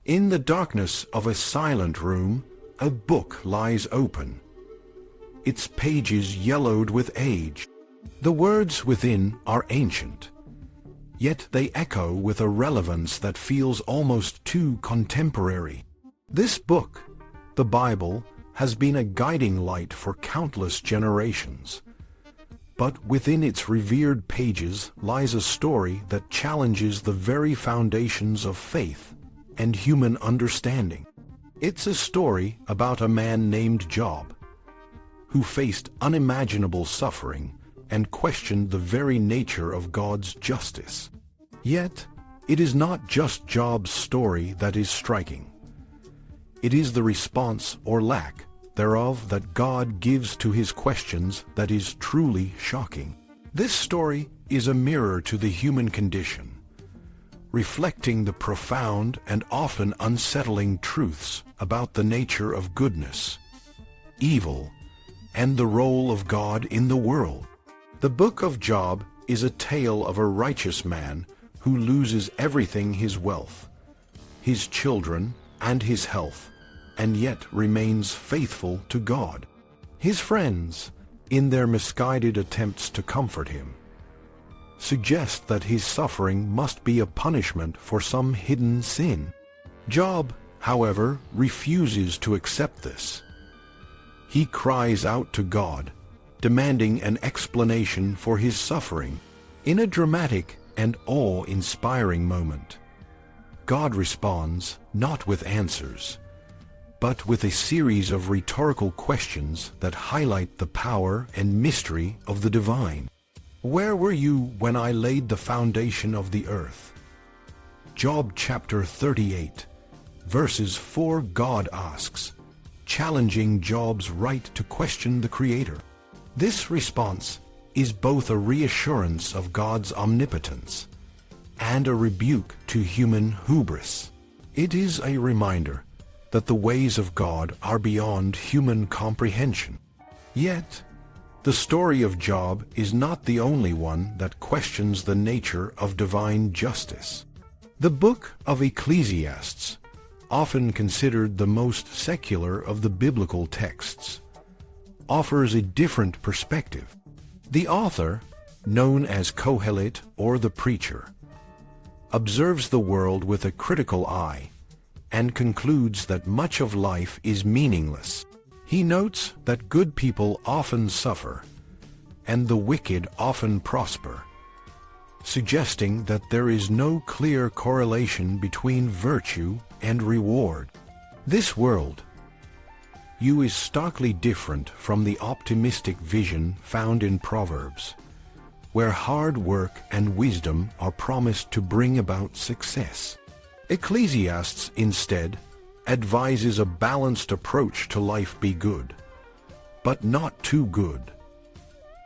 In the darkness of a silent room, a book lies open, its pages yellowed with age. The words within are ancient, yet they echo with a relevance that feels almost too contemporary. This book, the Bible, has been a guiding light for countless generations. But within its revered pages lies a story that challenges the very foundations of faith and human understanding. It's a story about a man named Job, who faced unimaginable suffering and questioned the very nature of God's justice. Yet, it is not just Job's story that is striking. It is the response or lack thereof that God gives to his questions that is truly shocking. This story is a mirror to the human condition, reflecting the profound and often unsettling truths about the nature of goodness, evil, and the role of God in the world. The book of Job is a tale of a righteous man who loses everything: his wealth, his children, and his health, and yet remains faithful to God. His friends, in their misguided attempts to comfort him, suggest that his suffering must be a punishment for some hidden sin. Job, however, refuses to accept this. He cries out to God, demanding an explanation for his suffering. In a dramatic and awe-inspiring moment, God responds not with answers, but with a series of rhetorical questions that highlight the power and mystery of the divine. Where were you when I laid the foundation of the earth? Job chapter 38, verses 4. God asks, challenging Job's right to question the Creator. This response is both a reassurance of God's omnipotence and a rebuke to human hubris. It is a reminder that the ways of God are beyond human comprehension. Yet, the story of Job is not the only one that questions the nature of divine justice. The book of Ecclesiastes, often considered the most secular of the biblical texts, offers a different perspective. The author, known as Kohelet or the preacher, observes the world with a critical eye and concludes that much of life is meaningless. He notes that good people often suffer and the wicked often prosper, suggesting that there is no clear correlation between virtue and reward. This world is starkly different from the optimistic vision found in Proverbs, where hard work and wisdom are promised to bring about success. Ecclesiastes, instead, advises a balanced approach to life. Be good, but not too good.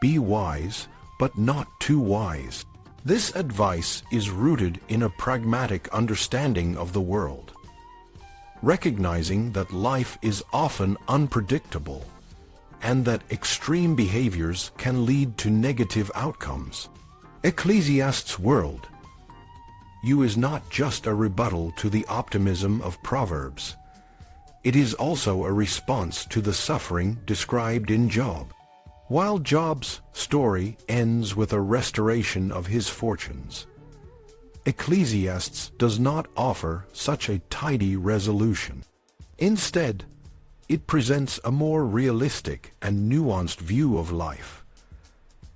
Be wise, but not too wise. This advice is rooted in a pragmatic understanding of the world, recognizing that life is often unpredictable and that extreme behaviors can lead to negative outcomes. Ecclesiastes' world is not just a rebuttal to the optimism of Proverbs. It is also a response to the suffering described in Job. While Job's story ends with a restoration of his fortunes, Ecclesiastes does not offer such a tidy resolution. Instead, it presents a more realistic and nuanced view of life,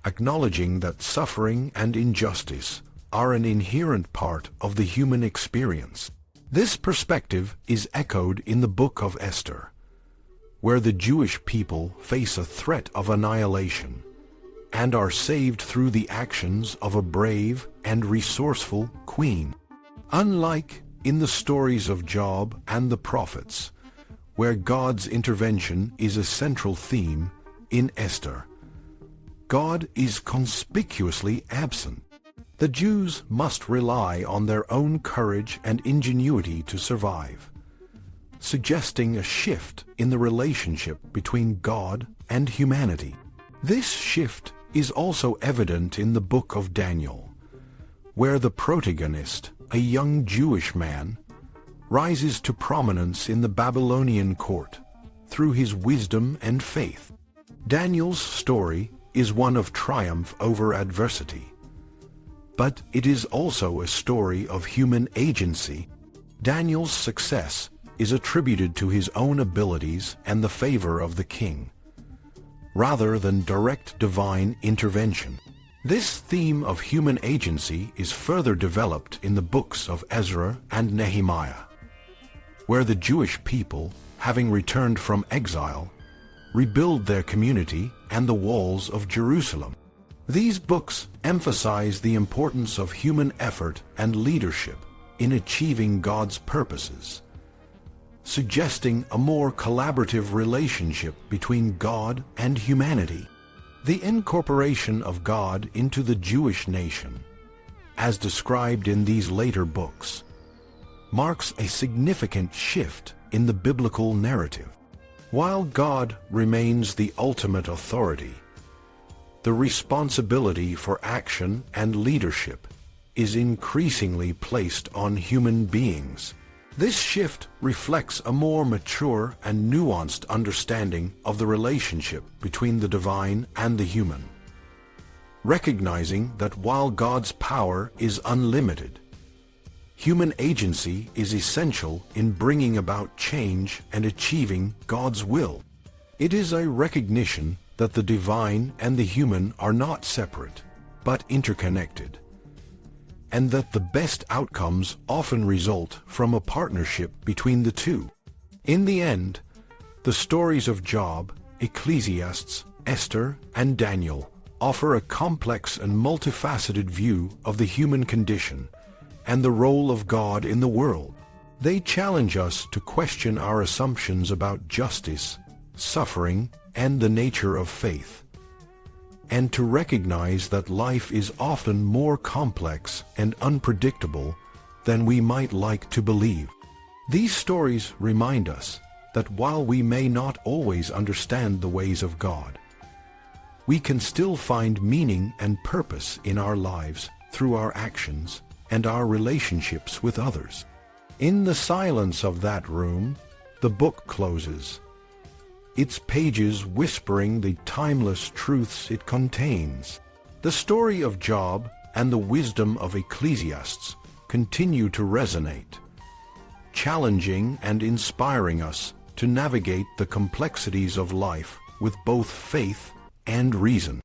acknowledging that suffering and injustice are an inherent part of the human experience. This perspective is echoed in the book of Esther, where the Jewish people face a threat of annihilation and are saved through the actions of a brave and resourceful queen. Unlike in the stories of Job and the prophets, where God's intervention is a central theme, in Esther, God is conspicuously absent. The Jews must rely on their own courage and ingenuity to survive, suggesting a shift in the relationship between God and humanity. This shift is also evident in the book of Daniel, where the protagonist, a young Jewish man, rises to prominence in the Babylonian court through his wisdom and faith. Daniel's story is one of triumph over adversity. But it is also a story of human agency. Daniel's success is attributed to his own abilities and the favor of the king, rather than direct divine intervention. This theme of human agency is further developed in the books of Ezra and Nehemiah, where the Jewish people, having returned from exile, rebuild their community and the walls of Jerusalem. These books emphasize the importance of human effort and leadership in achieving God's purposes, suggesting a more collaborative relationship between God and humanity. The incorporation of God into the Jewish nation, as described in these later books, marks a significant shift in the biblical narrative. While God remains the ultimate authority, the responsibility for action and leadership is increasingly placed on human beings. This shift reflects a more mature and nuanced understanding of the relationship between the divine and the human, recognizing that while God's power is unlimited, human agency is essential in bringing about change and achieving God's will. It is a recognition that the divine and the human are not separate, but interconnected, and that the best outcomes often result from a partnership between the two. In the end, the stories of Job, Ecclesiastes, Esther, and Daniel offer a complex and multifaceted view of the human condition and the role of God in the world. They challenge us to question our assumptions about justice, suffering, and the nature of faith, and to recognize that life is often more complex and unpredictable than we might like to believe. These stories remind us that while we may not always understand the ways of God, we can still find meaning and purpose in our lives through our actions and our relationships with others. In the silence of that room, the book closes, its pages whispering the timeless truths it contains. The story of Job and the wisdom of Ecclesiastes continue to resonate, challenging and inspiring us to navigate the complexities of life with both faith and reason.